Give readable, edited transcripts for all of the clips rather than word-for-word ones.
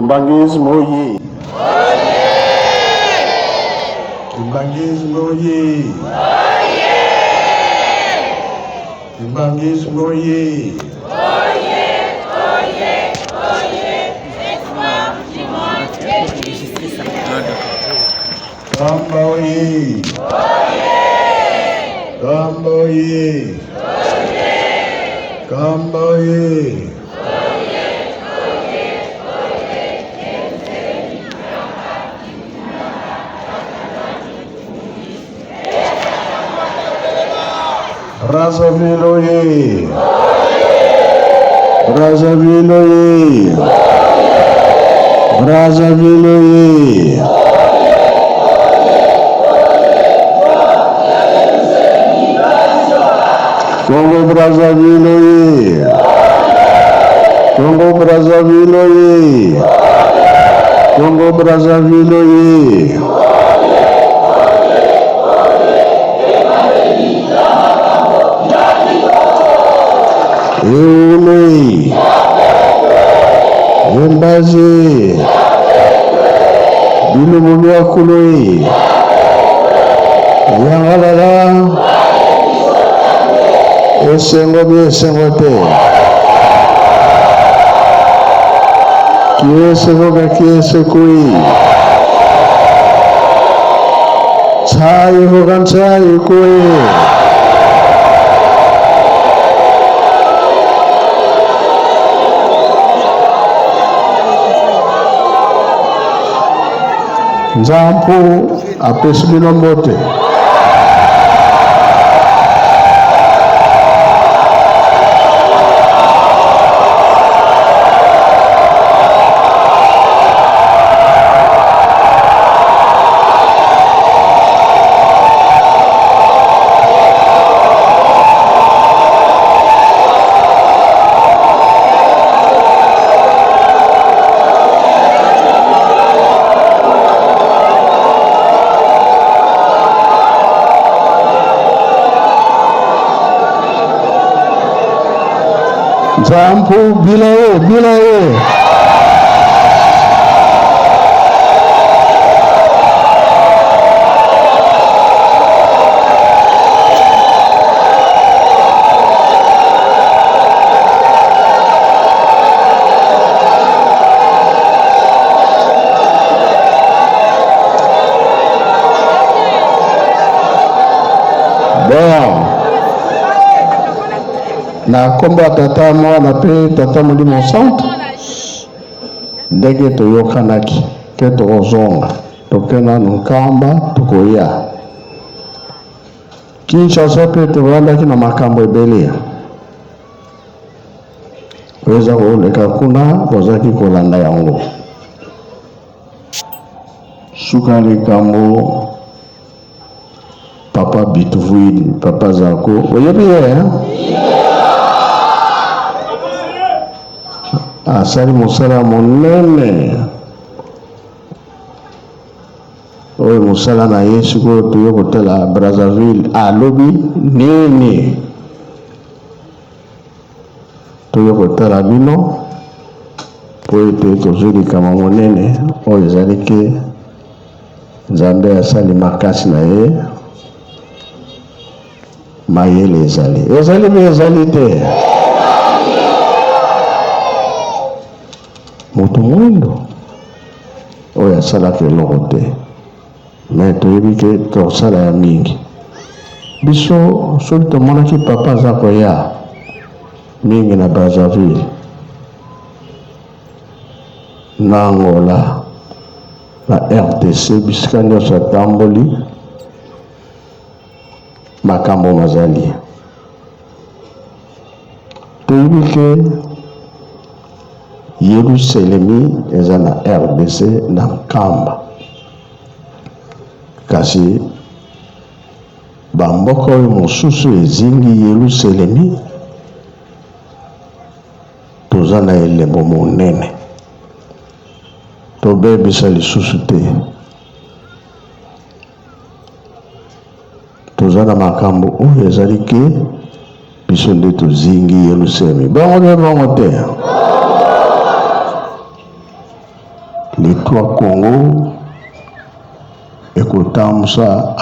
Kimbangisme oye! Kimbangisme oye! Kimbangisme oye! Kamba oye! Kamba oye! Kamba oye! Brazzaville oye! Brazzaville oye! Brazzaville oye! Congo Brazzaville oye! Congo Brazzaville oye! Congo Brazzaville oye! Eule, Embaze, Bilumu ya Kuloi, Yangalala, Esengo Esengote, Kiesegoga Kiesekui, Chai Hogan Chai Kui. Nzampu apesi bino mbote. Nzampu bilawe. Bon. Na komba tata mwana pe tata Molimo Centre ndenge toyokanaki ke tokozonga tokena Nkamba tokoya Kinshasa pe tovandaki na makambo ebele weza koleka kuna kozaki kolanda yango suka likambo papa Bituvuili papa Zako oyebi ye asali musala monene oyo musala na Yesu ko tuyo kotala Brazzaville alobi nini tuyo kotala bino po ete tozolikama monene oyo ezali ke Nzambe asali makasi na ye mayele ezali te moto mwendo oyo asalaka eloko te me toyebi ke tosala ya mingi biso soki tomonaki papa aza koya mingi na Brazzaville na Angola na RDC bisika nyonso atamboli makambo mazali toyebi ke Yerusalemi eza na RDC na Nkamba kasi bamboka oyo mosusu ezingi Yerusalemi toza na elembo monene tobebisa lisusu te toza na makambo oyo ezali ke biso nde tozingi Yerusalemi bongo te trois Congo ekotambusa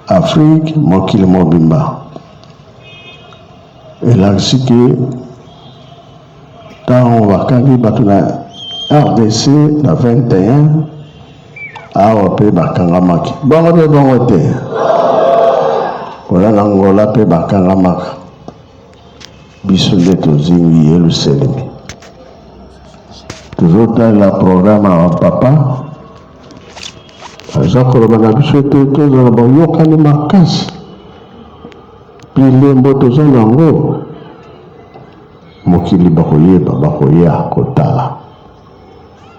Afrique mokili mobimba elakisi ke ntango bakangi bato na RDC na 21 awa mpe bakangamaki bongo mpe bongo te kola na Angola mpe bakangamaka biso nde tozingi Yelusalemi tozotalela programe ya papa aza koloba na biso ete tozala bayokani makasi bilembo toza nango mokili bakoyeba bakoya kotala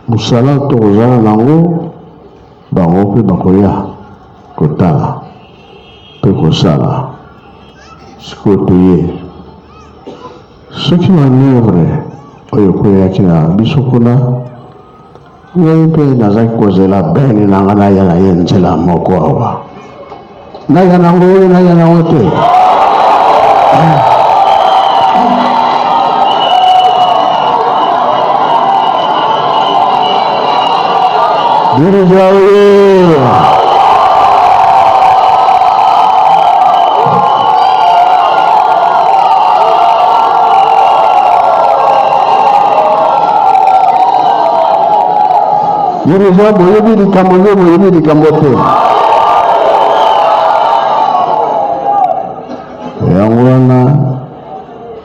mosala tokozala nango bango mpe bakoya kotala mpe kosala sikoyo toye soki manevre oyo koyaki na biso kuna ngai mpe nazaki kozela bene nanga naya na ye nzela moko awa naya nango oyo naya nango te dirija oye dirija boyebi likambo nde boyebi likambo te yango wana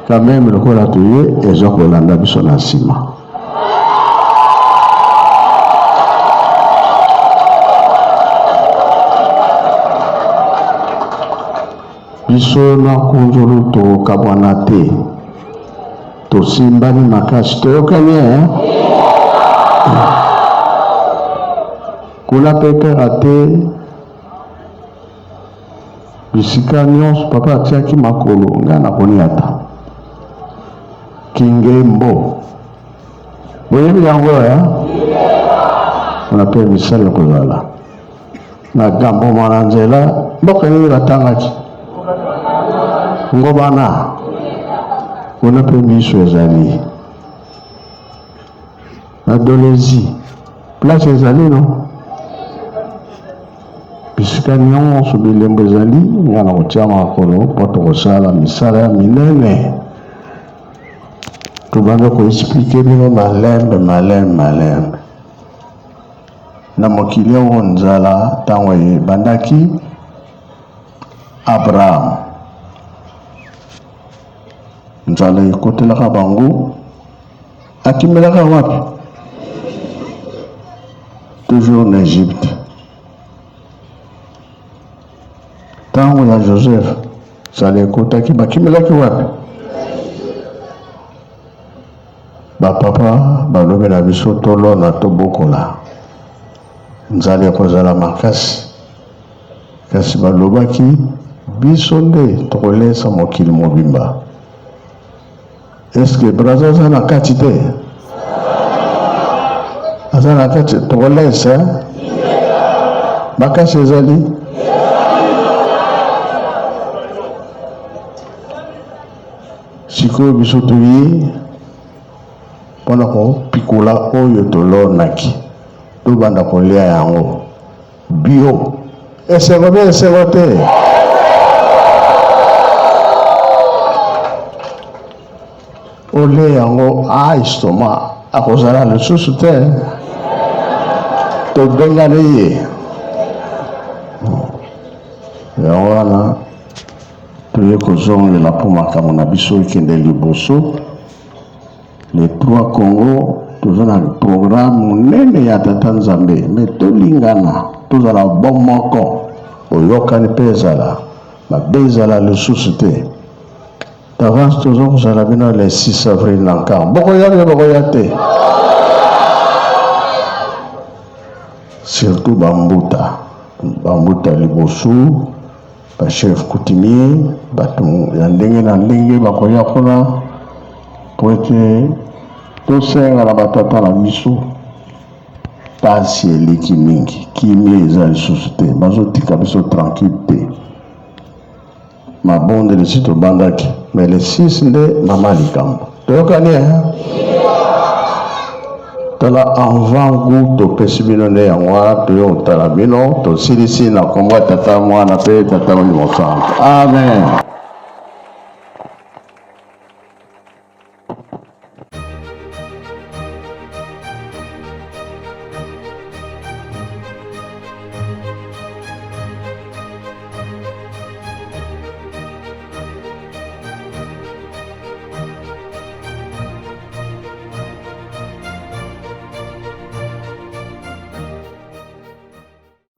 kameme lokola toye eza kolanda biso na nsima biso na kunzulu tokabwana te tosimbani makasi toyokani kuna mpe pera te bisika nyonso papa atiaki makolo ngai nakoni ata kingembo boyebi yango kuna mpe misala kozala na gambo mwana nzela mboka nini batangaki ngobana kuna mpe miso ezali na dolezi place ezali no bisika nyonso bilembo ezali nga na kotia makolo mpo tokosala misala ya minene tobanda koexplike bino malembe na mokili oyo nzala ntango ebandaki Abraham nzala ekotelaka bango akimelaka wapi toujours na Egypte ntango ya Joseph nzala ekotaki bakimelaki wapi bapapa balobi na biso tolona tobokola nzala ekozala makasi kasi balobaki biso nde tokolesa mokili mobimba eske braza aza na kati te aza na kati tokolesa makasi ezali sikoyo biso toyi mpona kopikola oyo tolonaki tobanda kolia yango bio esengo bie esengo te ole yango istoma akozala lisusu te tobengani ye yango wana toye kozongela mpo makambo na biso ekende liboso les trois Congo toza na programme monene ya tata nzambe me tolingana tozala bon moko oyokani mpe ezala mabe ezala lisusu te d'avance toza kozala bino le 6 avril na nkambo bokoya te bokoya te surtout bambuta liboso bachef coutumier bato ya ndenge na ndenge bakoya kuna po ete tosenga na batata na biso pasi eleki mingi kimia eza lisusu te bazotika biso tranquille te mabonde lesi tobandaki mais le 6 nde mama likambo toyokani tala anvangu to pesibino ne yango to yo tala bino to silisi na komba tata mwana pe tata ni mosantu. Amen.